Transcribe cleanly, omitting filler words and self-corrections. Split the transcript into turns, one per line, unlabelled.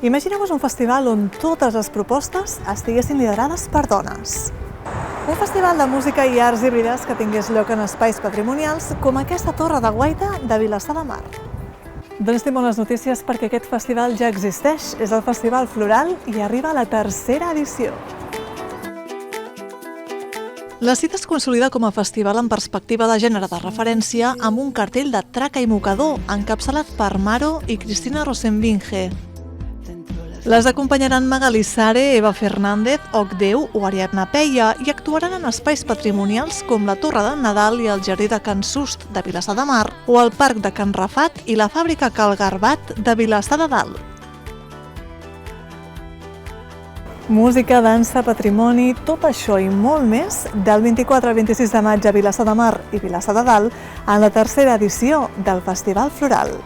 Imagineu-vos un festival on totes les propostes estiguessin liderades per dones. Un festival de música i arts híbrides que tingués lloc en espais patrimonials com aquesta Torre de Guaita de Vilassar de Mar. Doncs tinc bones notícies perquè aquest festival ja existeix. És el Festival Floral i arriba a la tercera edició. La cita es consolida com a festival en perspectiva de gènere de referència amb un cartell de traca i mocador encapçalat per Maro i Cristina Rosenvinge. Les acompanyaran Magali Sare, Eva Fernández, Ocdeu o Ariadna Peia i actuaran en espais patrimonials com la Torre d'en Nadal i el Jardí de Can Sust de Vilassar de Mar o el Parc de Can Rafat i la Fàbrica Cal Garbat de Vilassar de Dalt. Música, dansa, patrimoni, tot això i molt més del 24 al 26 de maig a Vilassar de Mar i Vilassar de Dalt en la tercera edició del Festival Floral.